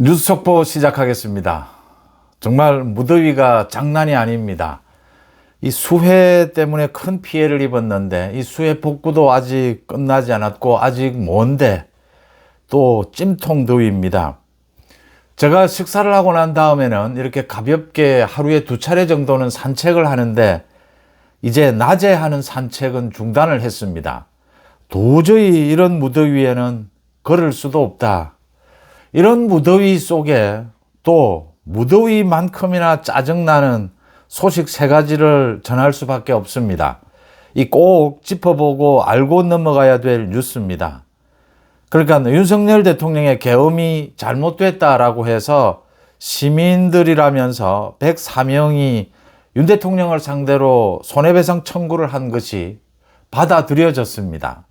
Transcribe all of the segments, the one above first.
뉴스 속보 시작하겠습니다. 정말 무더위가 장난이 아닙니다. 이 수해 때문에 큰 피해를 입었는데 이 수해 복구도 아직 끝나지 않았고 아직 먼데 또 찜통 더위입니다. 제가 식사를 하고 난 다음에는 이렇게 가볍게 하루에 2차례 정도는 산책을 하는데 이제 낮에 하는 산책은 중단을 했습니다. 도저히 이런 무더위에는 걸을 수도 없다. 이런 무더위 속에 또 무더위만큼이나 짜증나는 소식 3가지를 전할 수밖에 없습니다. 이 꼭 짚어보고 알고 넘어가야 될 뉴스입니다. 그러니까 윤석열 대통령의 계엄이 잘못됐다라고 해서 시민들이라면서 104명이 윤 대통령을 상대로 손해배상 청구를 한 것이 받아들여졌습니다.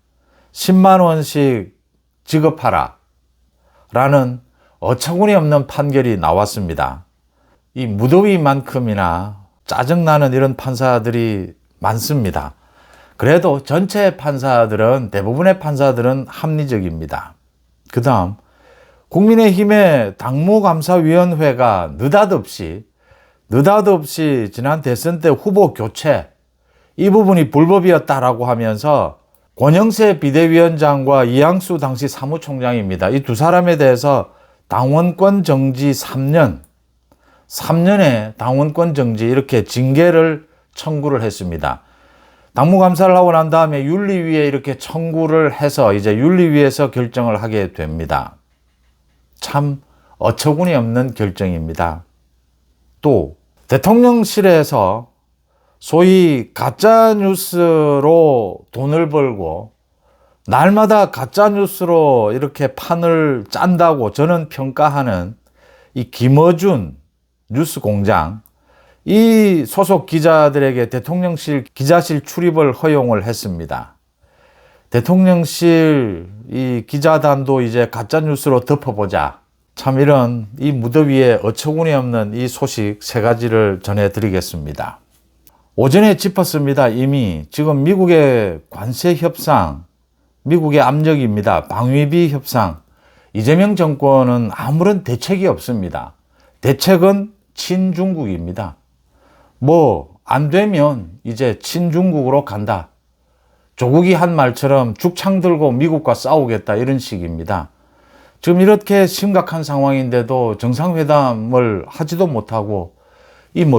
10만 원씩 지급하라 라는 어처구니 없는 판결이 나왔습니다. 이 무더위만큼이나 짜증나는 이런 판사들이 많습니다. 그래도 전체 판사들은, 대부분의 판사들은 합리적입니다. 그 다음 국민의힘의 당무감사위원회가 느닷없이 지난 대선 때 후보 교체 이 부분이 불법이었다라고 하면서 권영세 비대위원장과 이양수 당시 사무총장입니다. 이 두 사람에 대해서 당원권 정지 3년의 당원권 정지 이렇게 징계를 청구를 했습니다. 당무감사를 하고 난 다음에 윤리위에 이렇게 청구를 해서 이제 윤리위에서 결정을 하게 됩니다. 참 어처구니 없는 결정입니다. 또 대통령실에서 소위 가짜뉴스로 돈을 벌고 날마다 가짜뉴스로 이렇게 판을 짠다고 저는 평가하는 이 김어준 뉴스공장, 이 소속 기자들에게 대통령실 기자실 출입을 허용을 했습니다. 대통령실 이 기자단도 이제 가짜뉴스로 덮어보자. 참 이런 이 무더위에 어처구니 없는 이 소식 3가지를 전해드리겠습니다. 오전에 짚었습니다. 이미 지금 미국의 관세 협상, 미국의 압력입니다. 방위비 협상. 이재명 정권은 아무런 대책이 없습니다. 대책은 친중국입니다. 안 되면 이제 친중국으로 간다. 조국이 한 말처럼 죽창 들고 미국과 싸우겠다 이런 식입니다. 지금 이렇게 심각한 상황인데도 정상회담을 하지도 못하고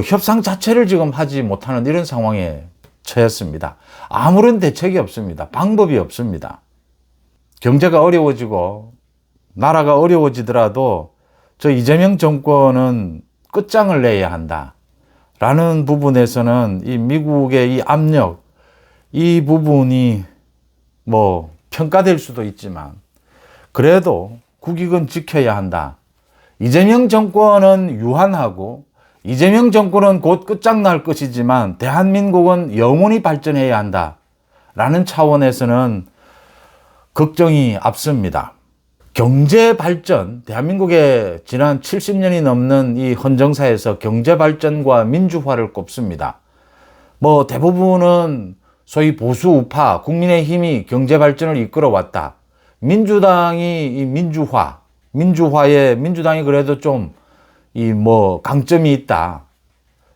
협상 자체를 지금 하지 못하는 이런 상황에 처했습니다. 아무런 대책이 없습니다. 방법이 없습니다. 경제가 어려워지고 나라가 어려워지더라도 저 이재명 정권은 끝장을 내야 한다. 라는 부분에서는 이 미국의 이 압력, 이 부분이 평가될 수도 있지만 그래도 국익은 지켜야 한다. 이재명 정권은 유한하고 이재명 정권은 곧 끝장날 것이지만 대한민국은 영원히 발전해야 한다. 라는 차원에서는 걱정이 앞섭니다. 경제 발전, 대한민국의 지난 70년이 넘는 이 헌정사에서 경제 발전과 민주화를 꼽습니다. 대부분은 소위 보수 우파, 국민의힘이 경제 발전을 이끌어왔다. 민주당이 이 민주화에 민주당이 그래도 좀 강점이 있다.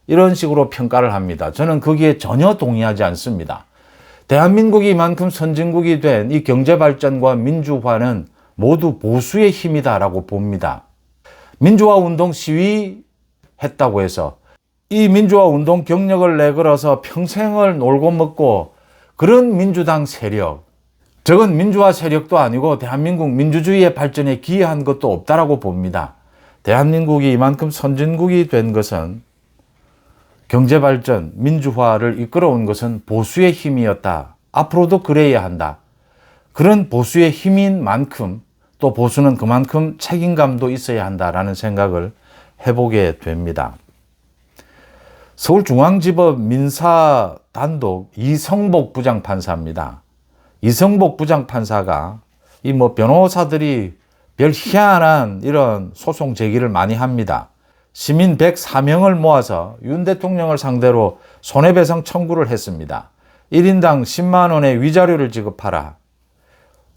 이런 식으로 평가를 합니다. 저는 거기에 전혀 동의하지 않습니다. 대한민국이 이만큼 선진국이 된 이 경제 발전과 민주화는 모두 보수의 힘이다라고 봅니다. 민주화 운동 시위했다고 해서 이 민주화 운동 경력을 내걸어서 평생을 놀고 먹고 그런 민주당 세력, 저건 민주화 세력도 아니고 대한민국 민주주의의 발전에 기여한 것도 없다라고 봅니다. 대한민국이 이만큼 선진국이 된 것은 경제발전, 민주화를 이끌어온 것은 보수의 힘이었다. 앞으로도 그래야 한다. 그런 보수의 힘인 만큼 또 보수는 그만큼 책임감도 있어야 한다라는 생각을 해보게 됩니다. 서울중앙지법 민사단독 이성복 부장판사입니다. 이성복 부장판사가 변호사들이 별 희한한 이런 소송 제기를 많이 합니다. 시민 104명을 모아서 윤 대통령을 상대로 손해배상 청구를 했습니다. 1인당 10만 원의 위자료를 지급하라.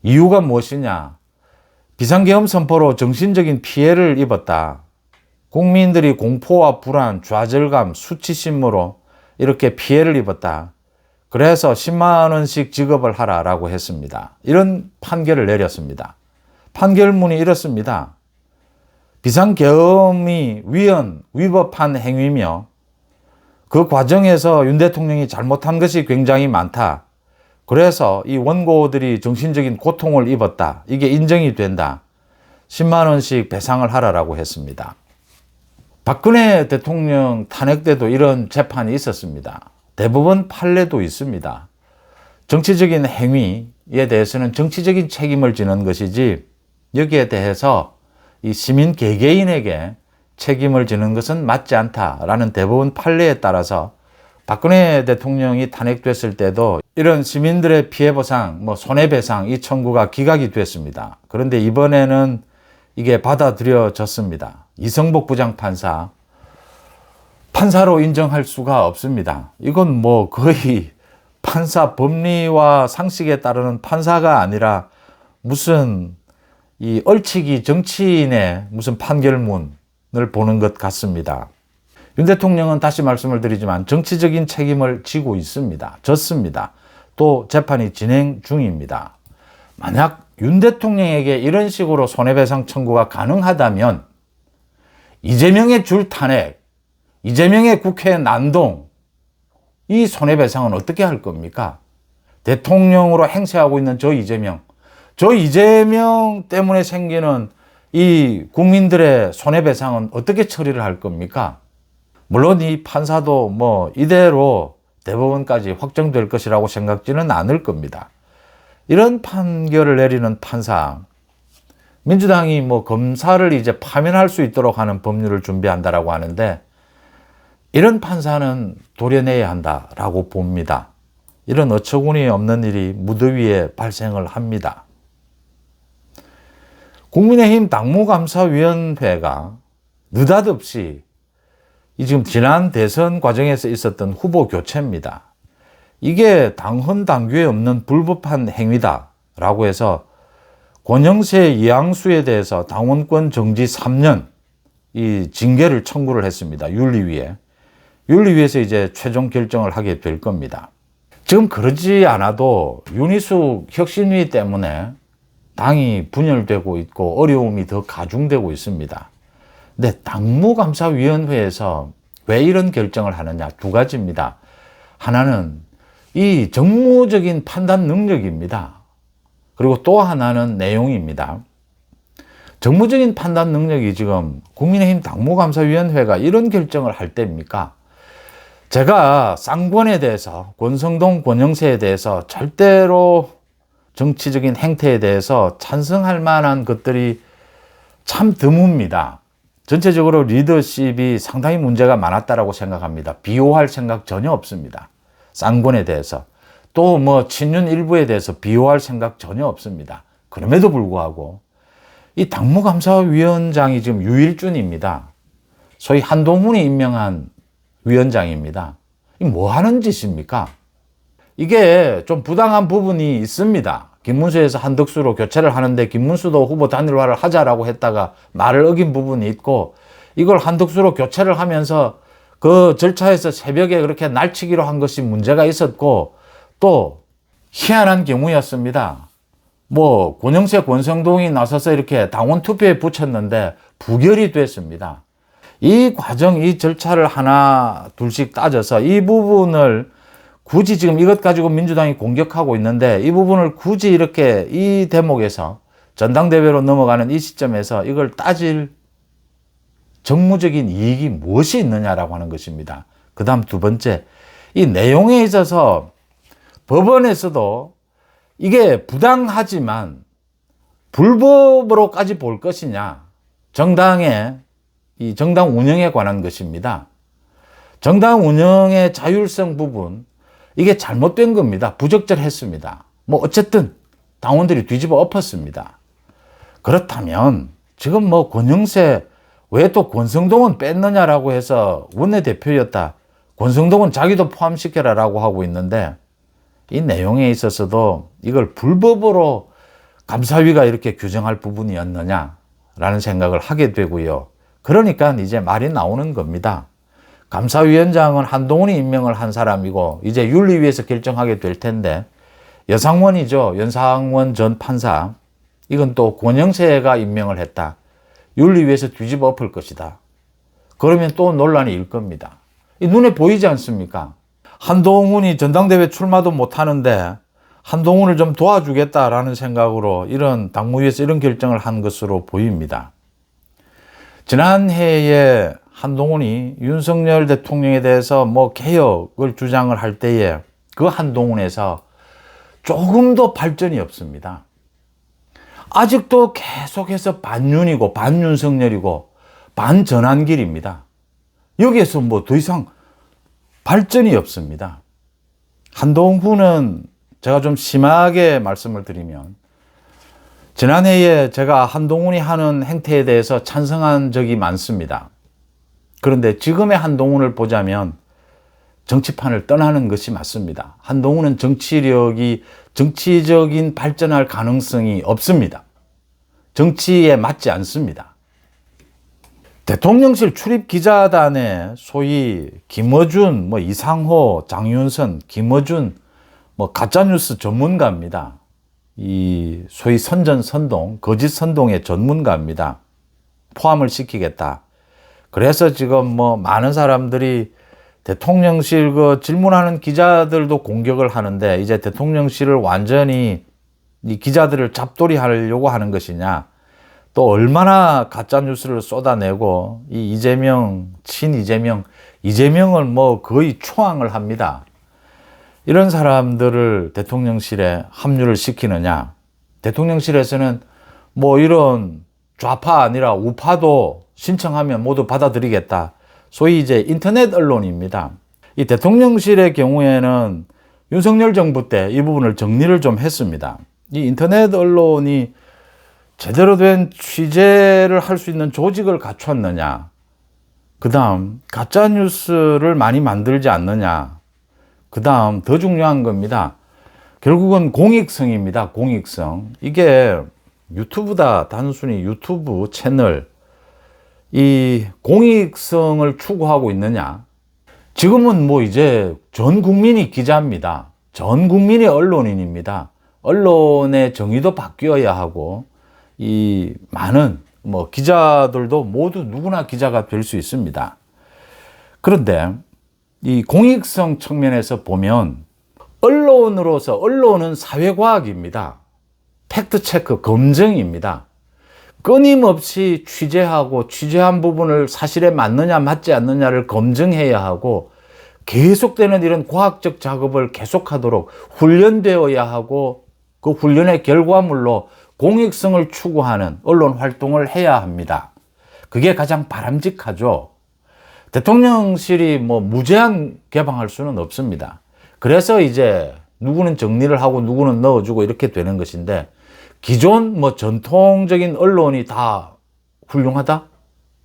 이유가 무엇이냐? 비상계엄 선포로 정신적인 피해를 입었다. 국민들이 공포와 불안, 좌절감, 수치심으로 이렇게 피해를 입었다. 그래서 10만 원씩 지급을 하라라고 했습니다. 이런 판결을 내렸습니다. 판결문이 이렇습니다. 비상계엄이 위법한 행위며 그 과정에서 윤 대통령이 잘못한 것이 굉장히 많다. 그래서 이 원고들이 정신적인 고통을 입었다. 이게 인정이 된다. 10만 원씩 배상을 하라라고 했습니다. 박근혜 대통령 탄핵 때도 이런 재판이 있었습니다. 대법원 판례도 있습니다. 정치적인 행위에 대해서는 정치적인 책임을 지는 것이지 여기에 대해서 이 시민 개개인에게 책임을 지는 것은 맞지 않다라는 대법원 판례에 따라서 박근혜 대통령이 탄핵됐을 때도 이런 시민들의 피해보상, 손해배상 이 청구가 기각이 됐습니다. 그런데 이번에는 이게 받아들여졌습니다. 이성복 판사로 인정할 수가 없습니다. 이건 거의 판사 법리와 상식에 따르는 판사가 아니라 무슨 이 얼치기 정치인의 무슨 판결문을 보는 것 같습니다. 윤 대통령은 다시 말씀을 드리지만 정치적인 책임을 지고 있습니다. 졌습니다. 또 재판이 진행 중입니다. 만약 윤 대통령에게 이런 식으로 손해배상 청구가 가능하다면 이재명의 줄 탄핵, 이재명의 국회 난동, 이 손해배상은 어떻게 할 겁니까? 대통령으로 행세하고 있는 저 이재명 때문에 생기는 이 국민들의 손해배상은 어떻게 처리를 할 겁니까? 물론 이 판사도 이대로 대법원까지 확정될 것이라고 생각지는 않을 겁니다. 이런 판결을 내리는 판사, 민주당이 검사를 이제 파면할 수 있도록 하는 법률을 준비한다라고 하는데 이런 판사는 도려내야 한다라고 봅니다. 이런 어처구니 없는 일이 무더위에 발생을 합니다. 국민의힘 당무감사위원회가 느닷없이 지금 지난 대선 과정에서 있었던 후보 교체입니다. 이게 당헌 당규에 없는 불법한 행위다라고 해서 권영세, 이항수에 대해서 당원권 정지 3년 이 징계를 청구를 했습니다. 윤리위에. 윤리위에서 이제 최종 결정을 하게 될 겁니다. 지금 그러지 않아도 윤희숙 혁신위 때문에 당이 분열되고 있고 어려움이 더 가중되고 있습니다. 근데 당무감사위원회에서 왜 이런 결정을 하느냐? 두 가지입니다. 하나는 이 정무적인 판단 능력입니다. 그리고 또 하나는 내용입니다. 정무적인 판단 능력이 지금 국민의힘 당무감사위원회가 이런 결정을 할 때입니까? 제가 쌍권에 대해서, 권성동, 권영세에 대해서 절대로 정치적인 행태에 대해서 찬성할 만한 것들이 참 드뭅니다. 전체적으로 리더십이 상당히 문제가 많았다라고 생각합니다. 비호할 생각 전혀 없습니다. 쌍권에 대해서. 또 친윤 일부에 대해서 비호할 생각 전혀 없습니다. 그럼에도 불구하고 이 당무감사위원장이 지금 유일준입니다. 소위 한동훈이 임명한 위원장입니다. 이게 뭐 하는 짓입니까? 이게 좀 부당한 부분이 있습니다. 김문수에서 한덕수로 교체를 하는데 김문수도 후보 단일화를 하자라고 했다가 말을 어긴 부분이 있고 이걸 한덕수로 교체를 하면서 그 절차에서 새벽에 그렇게 날치기로 한 것이 문제가 있었고 또 희한한 경우였습니다. 권영세, 권성동이 나서서 이렇게 당원 투표에 붙였는데 부결이 됐습니다. 이 과정, 이 절차를 하나 둘씩 따져서 이 부분을 굳이 지금 이것 가지고 민주당이 공격하고 있는데 이 부분을 굳이 이렇게 이 대목에서 전당대회로 넘어가는 이 시점에서 이걸 따질 정무적인 이익이 무엇이 있느냐라고 하는 것입니다. 그 다음 두 번째, 이 내용에 있어서 법원에서도 이게 부당하지만 불법으로까지 볼 것이냐, 이 정당 운영에 관한 것입니다. 정당 운영의 자율성 부분, 이게 잘못된 겁니다. 부적절했습니다. 어쨌든 당원들이 뒤집어 엎었습니다. 그렇다면 지금 권영세 왜 또 권성동은 뺐느냐라고 해서 원내대표였다. 권성동은 자기도 포함시켜라라고 하고 있는데 이 내용에 있어서도 이걸 불법으로 감사위가 이렇게 규정할 부분이었느냐라는 생각을 하게 되고요. 그러니까 이제 말이 나오는 겁니다. 감사위원장은 한동훈이 임명을 한 사람이고 이제 윤리위에서 결정하게 될 텐데 여상원이죠. 연상원 전 판사. 이건 또 권영세가 임명을 했다. 윤리위에서 뒤집어 엎을 것이다. 그러면 또 논란이 일 겁니다. 이 눈에 보이지 않습니까? 한동훈이 전당대회 출마도 못하는데 한동훈을 좀 도와주겠다라는 생각으로 이런 당무위에서 이런 결정을 한 것으로 보입니다. 지난해에 한동훈이 윤석열 대통령에 대해서 뭐 개혁을 주장을 할 때에 그 한동훈에서 조금도 발전이 없습니다. 아직도 계속해서 반윤이고 반윤석열이고 반전환길입니다. 여기에서 뭐 더 이상 발전이 없습니다. 한동훈은 제가 좀 심하게 말씀을 드리면 지난해에 제가 한동훈이 하는 행태에 대해서 찬성한 적이 많습니다. 그런데 지금의 한동훈을 보자면 정치판을 떠나는 것이 맞습니다. 한동훈은 정치적인 발전할 가능성이 없습니다. 정치에 맞지 않습니다. 대통령실 출입 기자단에 소위 김어준, 이상호, 장윤선, 김어준, 가짜뉴스 전문가입니다. 이 소위 선전, 거짓 선동의 전문가입니다. 포함을 시키겠다. 그래서 지금 많은 사람들이 대통령실 질문하는 기자들도 공격을 하는데 이제 대통령실을 완전히 이 기자들을 잡돌이 하려고 하는 것이냐. 또 얼마나 가짜뉴스를 쏟아내고 이 이재명, 이재명을 거의 초항을 합니다. 이런 사람들을 대통령실에 합류를 시키느냐. 대통령실에서는 이런 좌파 아니라 우파도 신청하면 모두 받아들이겠다. 소위 이제 인터넷 언론입니다. 이 대통령실의 경우에는 윤석열 정부 때 이 부분을 정리를 좀 했습니다. 이 인터넷 언론이 제대로 된 취재를 할 수 있는 조직을 갖췄느냐. 그 다음 가짜뉴스를 많이 만들지 않느냐. 그 다음 더 중요한 겁니다. 결국은 공익성입니다. 공익성. 이게 유튜브다. 단순히 유튜브 채널. 이 공익성을 추구하고 있느냐. 지금은 이제 전 국민이 기자입니다. 전 국민이 언론인입니다. 언론의 정의도 바뀌어야 하고 이 많은 기자들도 모두 누구나 기자가 될 수 있습니다. 그런데 이 공익성 측면에서 보면 언론은 사회과학입니다. 팩트체크, 검증입니다. 끊임없이 취재하고 취재한 부분을 사실에 맞느냐 맞지 않느냐를 검증해야 하고 계속되는 이런 과학적 작업을 계속하도록 훈련되어야 하고 그 훈련의 결과물로 공익성을 추구하는 언론 활동을 해야 합니다. 그게 가장 바람직하죠. 대통령실이 무제한 개방할 수는 없습니다. 그래서 이제 누구는 정리를 하고 누구는 넣어주고 이렇게 되는 것인데 기존 전통적인 언론이 다 훌륭하다,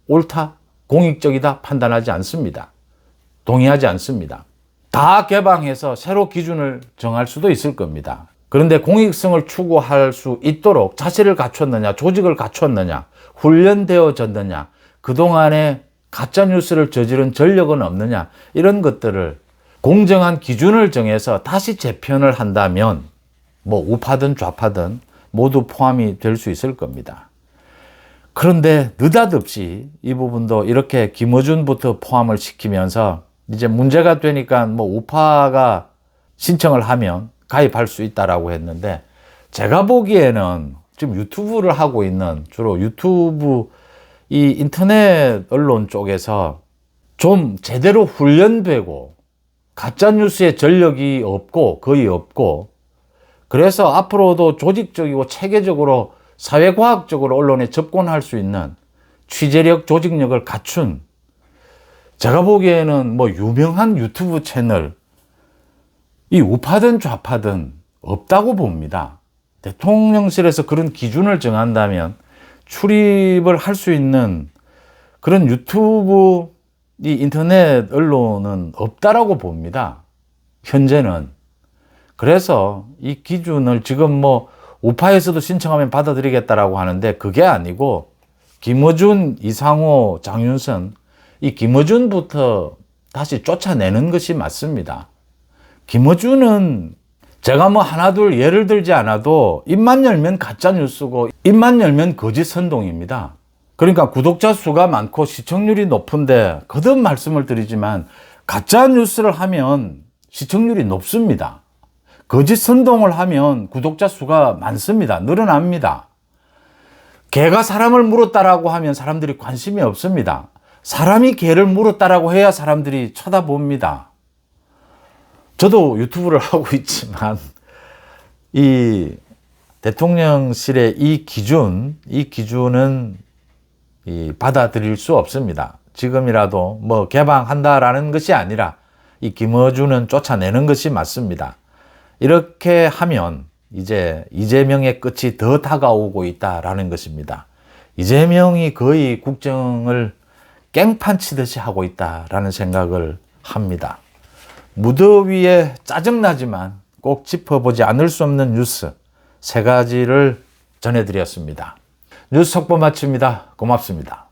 옳다, 공익적이다 판단하지 않습니다. 동의하지 않습니다. 다 개방해서 새로 기준을 정할 수도 있을 겁니다. 그런데 공익성을 추구할 수 있도록 자세를 갖췄느냐, 조직을 갖췄느냐, 훈련되어졌느냐, 그동안에 가짜뉴스를 저지른 전력은 없느냐, 이런 것들을 공정한 기준을 정해서 다시 재편을 한다면 우파든 좌파든 모두 포함이 될 수 있을 겁니다. 그런데 느닷없이 이 부분도 이렇게 김어준부터 포함을 시키면서 이제 문제가 되니까 우파가 신청을 하면 가입할 수 있다라고 했는데 제가 보기에는 지금 유튜브를 하고 있는 주로 유튜브 이 인터넷 언론 쪽에서 좀 제대로 훈련되고 가짜뉴스의 전력이 없고 거의 없고 그래서 앞으로도 조직적이고 체계적으로 사회과학적으로 언론에 접근할 수 있는 취재력, 조직력을 갖춘 제가 보기에는 유명한 유튜브 채널 이 우파든 좌파든 없다고 봅니다. 대통령실에서 그런 기준을 정한다면 출입을 할 수 있는 그런 유튜브 이 인터넷 언론은 없다라고 봅니다. 현재는. 그래서 이 기준을 지금 우파에서도 신청하면 받아들이겠다라고 하는데 그게 아니고 김어준, 이상호, 장윤선 이 김어준부터 다시 쫓아내는 것이 맞습니다. 김어준은 제가 뭐 하나둘 예를 들지 않아도 입만 열면 가짜 뉴스고 입만 열면 거짓 선동입니다. 그러니까 구독자 수가 많고 시청률이 높은데 거듭 말씀을 드리지만 가짜 뉴스를 하면 시청률이 높습니다. 거짓 선동을 하면 구독자 수가 많습니다. 늘어납니다. 개가 사람을 물었다라고 하면 사람들이 관심이 없습니다. 사람이 개를 물었다라고 해야 사람들이 쳐다봅니다. 저도 유튜브를 하고 있지만 이 대통령실의 이 기준은 받아들일 수 없습니다. 지금이라도 뭐 개방한다라는 것이 아니라 이 김어준은 쫓아내는 것이 맞습니다. 이렇게 하면 이제 이재명의 끝이 더 다가오고 있다라는 것입니다. 이재명이 거의 국정을 깽판 치듯이 하고 있다라는 생각을 합니다. 무더위에 짜증나지만 꼭 짚어보지 않을 수 없는 뉴스 3가지를 전해드렸습니다. 뉴스 속보 마칩니다. 고맙습니다.